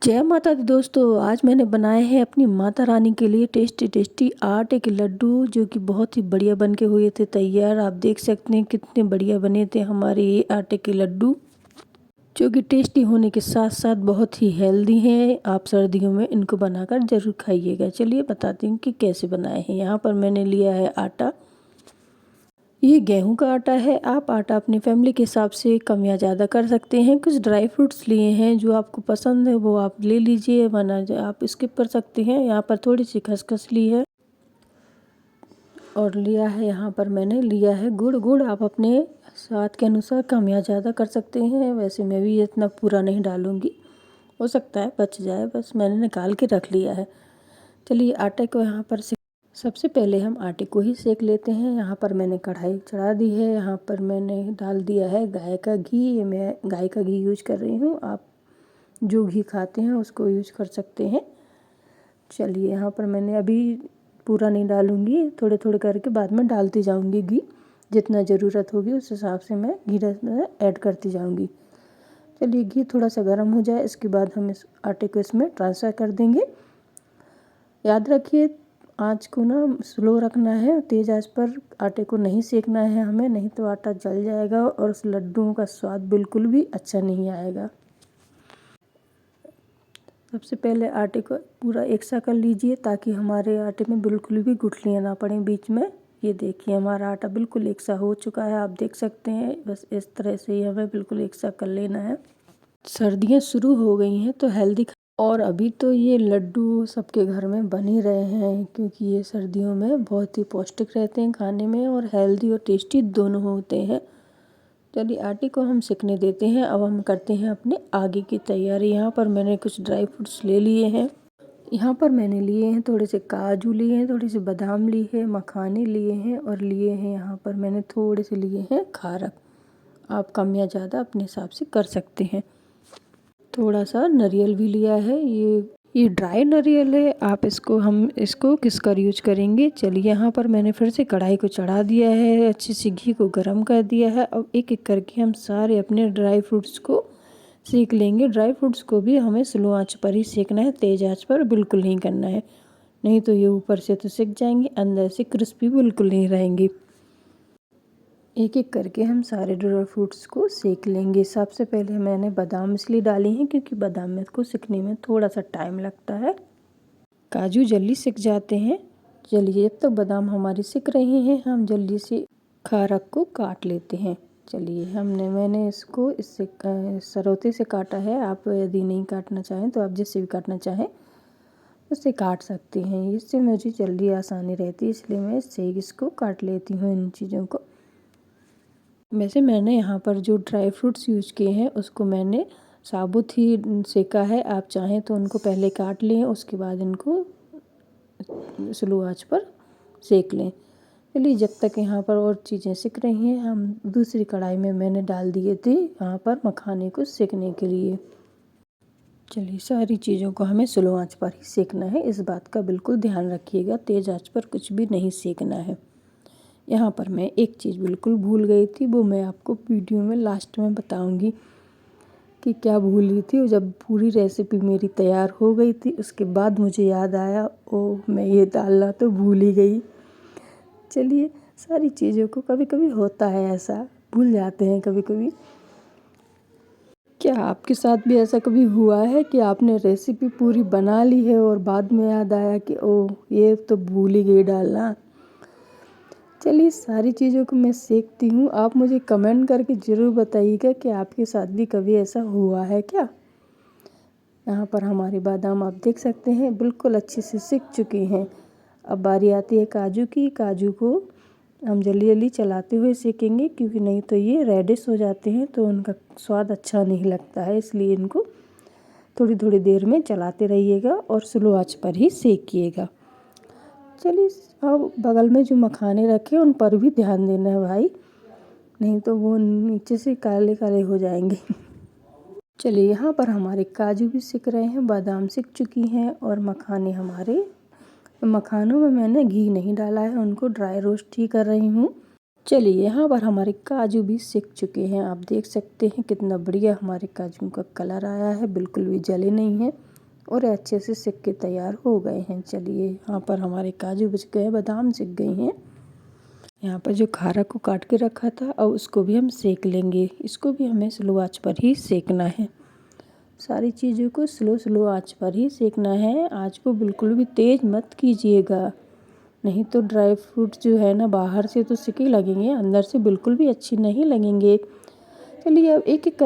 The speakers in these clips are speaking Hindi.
जय माता दी दोस्तों। आज मैंने बनाए हैं अपनी माता रानी के लिए टेस्टी टेस्टी आटे के लड्डू, जो कि बहुत ही बढ़िया बन के हुए थे तैयार। आप देख सकते हैं कितने बढ़िया बने थे हमारे ये आटे के लड्डू, जो कि टेस्टी होने के साथ साथ बहुत ही हेल्दी हैं। आप सर्दियों में इनको बनाकर ज़रूर खाइएगा। चलिए बताती हूँ कि कैसे बनाए हैं। यहाँ पर मैंने लिया है आटा। ये गेहूं का आटा है। आप आटा अपनी फैमिली के हिसाब से कम या ज़्यादा कर सकते हैं। कुछ ड्राई फ्रूट्स लिए हैं, जो आपको पसंद है वो आप ले लीजिए, वरना आप स्किप कर सकते हैं। यहाँ पर थोड़ी सी खसखस ली है और लिया है, यहाँ पर मैंने लिया है गुड़। गुड़ आप अपने स्वाद के अनुसार कम या ज़्यादा कर सकते हैं। वैसे मैं भी इतना पूरा नहीं डालूँगी, हो सकता है बच जाए, बस मैंने निकाल के रख लिया है। चलिए आटे को यहाँ पर सबसे पहले हम आटे को ही सेक लेते हैं। यहाँ पर मैंने कढ़ाई चढ़ा दी है। यहाँ पर मैंने डाल दिया है गाय का घी। ये मैं गाय का घी यूज कर रही हूँ, आप जो घी खाते हैं उसको यूज कर सकते हैं। चलिए यहाँ पर मैंने अभी पूरा नहीं डालूँगी, थोड़े थोड़े करके बाद में डालती जाऊँगी घी। जितना ज़रूरत होगी उस हिसाब से मैं घी ऐड करती जाऊँगी। चलिए घी थोड़ा सा गर्म हो जाए, इसके बाद हम इस आटे को इसमें ट्रांसफ़र कर देंगे। याद रखिए आँच को ना स्लो रखना है, तेज़ आंच पर आटे को नहीं सेकना है हमें, नहीं तो आटा जल जाएगा और उस लड्डुओं का स्वाद बिल्कुल भी अच्छा नहीं आएगा। सबसे पहले आटे को पूरा एक सा कर लीजिए, ताकि हमारे आटे में बिल्कुल भी गुठलियाँ ना पड़ें बीच में। ये देखिए हमारा आटा बिल्कुल एक सा हो चुका है, आप देख सकते हैं। बस इस तरह से ही हमें बिल्कुल एक सा कर लेना है। सर्दियाँ शुरू हो गई हैं तो हेल्दी, और अभी तो ये लड्डू सबके घर में बन ही रहे हैं, क्योंकि ये सर्दियों में बहुत ही पौष्टिक रहते हैं खाने में, और हेल्दी और टेस्टी दोनों होते हैं। चलिए आटे को हम सिकने देते हैं। अब हम करते हैं अपने आगे की तैयारी। यहाँ पर मैंने कुछ ड्राई फ्रूट्स ले लिए हैं। यहाँ पर मैंने लिए हैं थोड़े से काजू लिए हैं, थोड़ी सी बादाम ली है, मखाने लिए हैं, और लिए हैं यहाँ पर मैंने थोड़े से लिए हैं खारक। आप कम या ज़्यादा अपने हिसाब से कर सकते हैं। थोड़ा सा नारियल भी लिया है, ये ड्राई नारियल है। आप इसको किसकर यूज करेंगे। चलिए यहाँ पर मैंने फिर से कढ़ाई को चढ़ा दिया है, अच्छे से घी को गर्म कर दिया है। अब एक एक करके हम सारे अपने ड्राई फ्रूट्स को सेक लेंगे। ड्राई फ्रूट्स को भी हमें स्लो आंच पर ही सेकना है, तेज़ आंच पर बिल्कुल नहीं करना है, नहीं तो ये ऊपर से तो सिक जाएंगे, अंदर से क्रिस्पी बिल्कुल नहीं रहेंगे। एक एक करके हम सारे ड्राई फ्रूट्स को सेक लेंगे। सबसे पहले मैंने बादाम इसलिए डाली हैं क्योंकि बादाम में को सिकने में थोड़ा सा टाइम लगता है, काजू जल्दी सिक जाते हैं। चलिए जब तक बादाम हमारी सिक रहे हैं, हम जल्दी से खारक को काट लेते हैं। चलिए मैंने इसको इससे सरौते से काटा है। आप यदि नहीं काटना चाहें तो आप जिससे भी काटना चाहें उससे काट सकते हैं। इससे मुझे जल्दी आसानी रहती है, इसलिए मैं इससे इसको काट लेती हूँ इन चीज़ों को। वैसे मैंने यहाँ पर जो ड्राई फ्रूट्स यूज़ किए हैं उसको मैंने साबुत ही सेका है। आप चाहें तो उनको पहले काट लें, उसके बाद इनको स्लो आंच पर सेक लें। चलिए जब तक यहाँ पर और चीज़ें सिक रही हैं, हम दूसरी कढ़ाई में मैंने डाल दिए थे यहाँ पर मखाने को सेकने के लिए। चलिए सारी चीज़ों को हमें स्लो आंच पर ही सेकना है, इस बात का बिल्कुल ध्यान रखिएगा। तेज़ आंच पर कुछ भी नहीं सेकना है। यहाँ पर मैं एक चीज़ बिल्कुल भूल गई थी, वो मैं आपको वीडियो में लास्ट में बताऊंगी कि क्या भूली थी। और जब पूरी रेसिपी मेरी तैयार हो गई थी, उसके बाद मुझे याद आया, ओ मैं ये डालना तो भूल ही गई। चलिए सारी चीज़ों को कभी कभी होता है ऐसा, भूल जाते हैं कभी कभी। क्या आपके साथ भी ऐसा कभी हुआ है कि आपने रेसिपी पूरी बना ली है और बाद में याद आया कि ओह ये तो भूल ही गई डालना। चलिए सारी चीज़ों को मैं सेकती हूँ। आप मुझे कमेंट करके ज़रूर बताइएगा कि आपके साथ भी कभी ऐसा हुआ है क्या। यहाँ पर हमारे बादाम आप देख सकते हैं बिल्कुल अच्छे से सिक चुके हैं। अब बारी आती है काजू की। काजू को हम जल्दी जल्दी चलाते हुए सेकेंगे, क्योंकि नहीं तो ये रेडिश हो जाते हैं तो उनका स्वाद अच्छा नहीं लगता है, इसलिए इनको थोड़ी थोड़ी देर में चलाते रहिएगा और स्लो आंच पर ही सेकिएगा। चलिए अब बगल में जो मखाने रखे उन पर भी ध्यान देना है भाई, नहीं तो वो नीचे से काले काले हो जाएंगे। चलिए यहाँ पर हमारे काजू भी सिक रहे हैं, बादाम सिक चुकी हैं, और मखानों में मैंने घी नहीं डाला है, उनको ड्राई रोस्ट ही कर रही हूँ। चलिए यहाँ पर हमारे काजू भी सिक चुके हैं। आप देख सकते हैं कितना बढ़िया हमारे काजू का कलर आया है, बिल्कुल भी जले नहीं है। और अच्छे से सिक के तैयार हो गए हैं। चलिए यहाँ पर हमारे काजू बच गए, बादाम सिक गए हैं। यहाँ पर जो खारा को काट के रखा था और उसको भी हम सेक लेंगे। इसको भी हमें स्लो आंच पर ही सेकना है। सारी चीज़ों को स्लो आंच पर ही सेकना है। आंच को बिल्कुल भी तेज़ मत कीजिएगा, नहीं तो ड्राई फ्रूट जो है ना बाहर से तो सिके लगेंगे, अंदर से बिल्कुल भी अच्छी नहीं लगेंगे। चलिए अब एक एक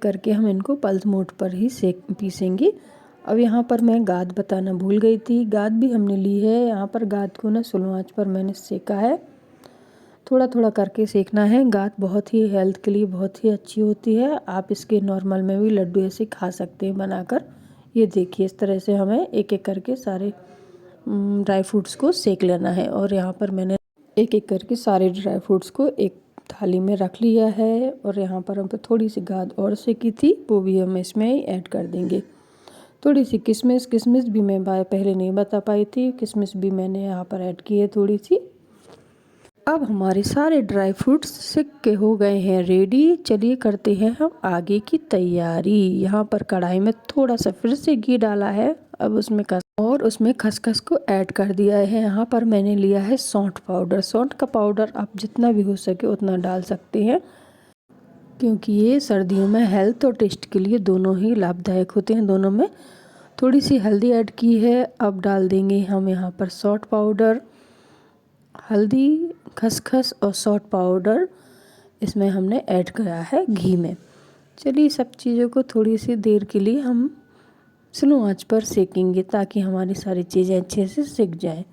करके हम इनको पल्स मोड पर ही पीसेंगे। अब यहाँ पर मैं गाद बताना भूल गई थी। गाद भी हमने ली है। यहाँ पर गाद को ना स्लो आंच पर मैंने सेका है। थोड़ा थोड़ा करके सेकना है। गाद बहुत ही हेल्थ के लिए बहुत ही अच्छी होती है। आप इसके नॉर्मल में भी लड्डू ऐसे खा सकते हैं बनाकर। ये देखिए इस तरह से हमें एक एक करके सारे ड्राई फ्रूट्स को सेक लेना है। और यहाँ पर मैंने एक एक करके सारे ड्राई फ्रूट्स को एक थाली में रख लिया है। और यहाँ पर हम थोड़ी सी गाद और सेकी थी, वो भी हम इसमें ऐड कर देंगे। थोड़ी सी किशमिश भी मैं पहले नहीं बता पाई थी, किशमिश भी मैंने यहाँ पर ऐड की है थोड़ी सी। अब हमारे सारे ड्राई फ्रूट्स सिक के हो गए हैं रेडी। चलिए करते हैं हम आगे की तैयारी। यहाँ पर कढ़ाई में थोड़ा सा फिर से घी डाला है। अब उसमें खसखस को ऐड कर दिया है। यहाँ पर मैंने लिया है सौंठ पाउडर। सौंठ का पाउडर आप जितना भी हो सके उतना डाल सकते हैं, क्योंकि ये सर्दियों में हेल्थ और टेस्ट के लिए दोनों ही लाभदायक होते हैं। दोनों में थोड़ी सी हल्दी ऐड की है। अब डाल देंगे हम यहाँ पर सौंठ पाउडर, हल्दी, खसखस और सौंठ पाउडर इसमें हमने ऐड किया है घी में। चलिए सब चीज़ों को थोड़ी सी देर के लिए हम स्लो आंच पर सेकेंगे ताकि हमारी सारी चीज़ें अच्छे से सिक जाएं।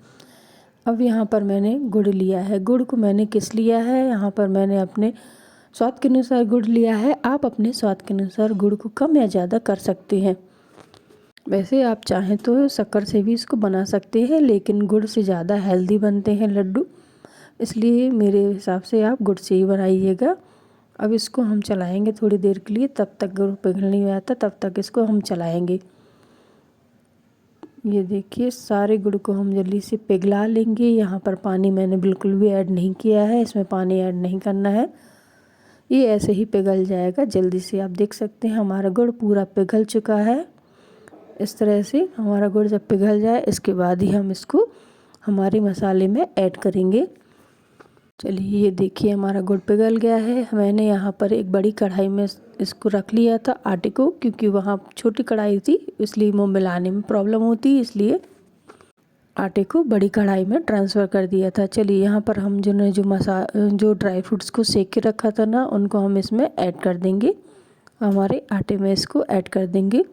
अब यहाँ पर मैंने गुड़ लिया है। गुड़ को मैंने किस लिया है, यहाँ पर मैंने अपने स्वाद के अनुसार गुड़ लिया है। आप अपने स्वाद के अनुसार गुड़ को कम या ज़्यादा कर सकते हैं। वैसे आप चाहें तो शक्कर से भी इसको बना सकते हैं, लेकिन गुड़ से ज़्यादा हेल्दी बनते हैं लड्डू, इसलिए मेरे हिसाब से आप गुड़ से ही बनाइएगा। अब इसको हम चलाएंगे थोड़ी देर के लिए, तब तक गुड़ पिघल नहीं आता तब तक इसको हम चलाएंगे। ये देखिए सारे गुड़ को हम जल्दी से पिघला लेंगे। यहाँ पर पानी मैंने बिल्कुल भी ऐड नहीं किया है, इसमें पानी ऐड नहीं करना है। ये ऐसे ही पिघल जाएगा जल्दी से। आप देख सकते हैं हमारा गुड़ पूरा पिघल चुका है। इस तरह से हमारा गुड़ जब पिघल जाए इसके बाद ही हम इसको हमारे मसाले में ऐड करेंगे। चलिए ये देखिए हमारा गुड़ पिघल गया है। मैंने यहाँ पर एक बड़ी कढ़ाई में इसको रख लिया था आटे को, क्योंकि वहाँ छोटी कढ़ाई थी इसलिए वो मिलाने में प्रॉब्लम होती, इसलिए आटे को बड़ी कढ़ाई में ट्रांसफ़र कर दिया था। चलिए यहाँ पर हम जो ड्राई फ्रूट्स को सेक के रखा था ना, उनको हम इसमें ऐड कर देंगे। हमारे आटे में इसको ऐड कर देंगे।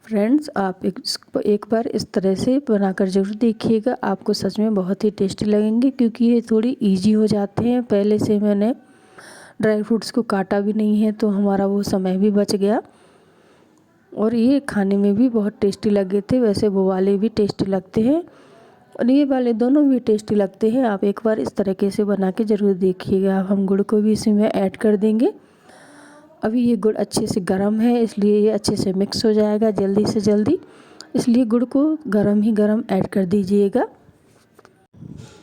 फ्रेंड्स आप एक बार इस तरह से बनाकर ज़रूर देखिएगा, आपको सच में बहुत ही टेस्टी लगेंगे, क्योंकि ये थोड़ी इजी हो जाते हैं। पहले से मैंने ड्राई फ्रूट्स को काटा भी नहीं है तो हमारा वो समय भी बच गया, और ये खाने में भी बहुत टेस्टी लगे थे। वैसे वो वाले भी टेस्टी लगते हैं और ये वाले दोनों भी टेस्टी लगते हैं। आप एक बार इस तरीके से बना के ज़रूर देखिएगा। हम गुड़ को भी इसी में ऐड कर देंगे। अभी ये गुड़ अच्छे से गर्म है, इसलिए ये अच्छे से मिक्स हो जाएगा जल्दी से जल्दी, इसलिए गुड़ को गर्म ही गर्म ऐड कर दीजिएगा।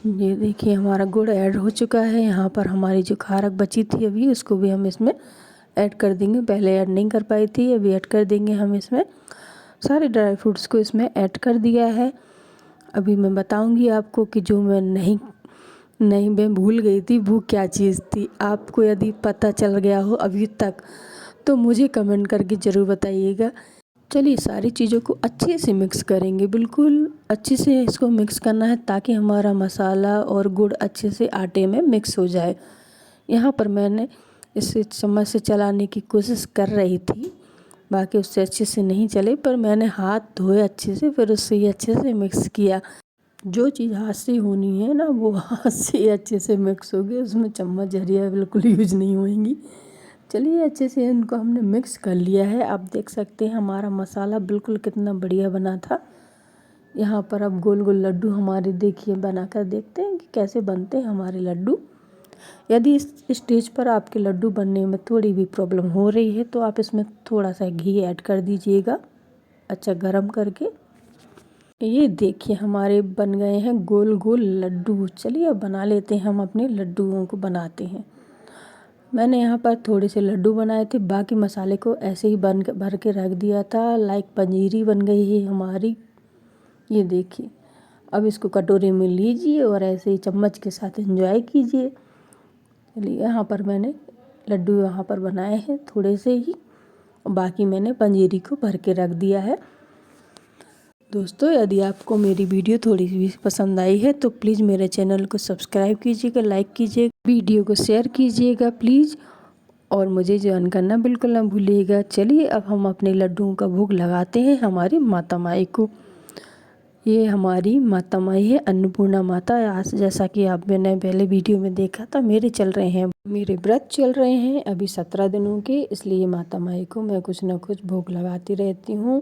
ये देखिए हमारा गुड़ ऐड हो चुका है। यहाँ पर हमारी जो खारक बची थी अभी, उसको भी हम इसमें ऐड कर देंगे। पहले ऐड नहीं कर पाई थी, अभी ऐड कर देंगे हम इसमें। सारे ड्राई फ्रूट्स को इसमें ऐड कर दिया है। अभी मैं बताऊंगी आपको कि जो मैं भूल गई थी वो क्या चीज़ थी। आपको यदि पता चल गया हो अभी तक तो मुझे कमेंट करके ज़रूर बताइएगा। चलिए सारी चीज़ों को अच्छे से मिक्स करेंगे, बिल्कुल अच्छे से इसको मिक्स करना है ताकि हमारा मसाला और गुड़ अच्छे से आटे में मिक्स हो जाए। यहाँ पर मैंने इसे चम्मच से चलाने की कोशिश कर रही थी, बाकी उससे अच्छे से नहीं चले, पर मैंने हाथ धोए अच्छे से, फिर उससे ही अच्छे से मिक्स किया। जो चीज़ हाथ से होनी है ना वो हाथ से अच्छे से मिक्स होगी, उसमें चम्मच झरिया बिल्कुल यूज नहीं होएंगी। चलिए अच्छे से इनको हमने मिक्स कर लिया है। आप देख सकते हैं हमारा मसाला बिल्कुल कितना बढ़िया बना था। यहाँ पर अब गोल गोल लड्डू हमारे देखिए बनाकर देखते हैं कि कैसे बनते हैं हमारे लड्डू। यदि इस स्टेज पर आपके लड्डू बनने में थोड़ी भी प्रॉब्लम हो रही है तो आप इसमें थोड़ा सा घी ऐड कर दीजिएगा अच्छा गरम करके। ये देखिए हमारे बन गए हैं गोल गोल लड्डू। चलिए अब बना लेते हैं, हम अपने लड्डुओं को बनाते हैं। मैंने यहाँ पर थोड़े से लड्डू बनाए थे, बाकी मसाले को ऐसे ही भर के रख दिया था। लाइक पंजीरी बन गई है हमारी, ये देखिए। अब इसको कटोरे में लीजिए और ऐसे ही चम्मच के साथ एंजॉय कीजिए। चलिए, यहाँ पर मैंने लड्डू यहाँ पर बनाए हैं थोड़े से ही, बाकी मैंने पंजीरी को भर के रख दिया है। दोस्तों, यदि आपको मेरी वीडियो थोड़ी भी पसंद आई है तो प्लीज़ मेरे चैनल को सब्सक्राइब कीजिएगा, लाइक कीजिएगा, वीडियो को शेयर कीजिएगा प्लीज़, और मुझे ज्वाइन करना बिल्कुल ना भूलिएगा। चलिए, अब हम अपने लड्डुओं का भोग लगाते हैं हमारी माता माई को। ये हमारी माता माई है, अन्नपूर्णा माता। आज जैसा कि आप मैंने पहले वीडियो में देखा था, मेरे व्रत चल रहे हैं अभी 17 दिनों के, इसलिए माता माई को मैं कुछ ना कुछ भोग लगाती रहती हूँ।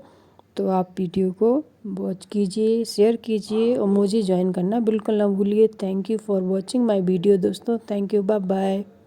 तो आप वीडियो को वॉच कीजिए, शेयर कीजिए और मुझे ज्वाइन करना बिल्कुल ना भूलिए। Thank you for watching my video दोस्तों। Thank you, bye bye.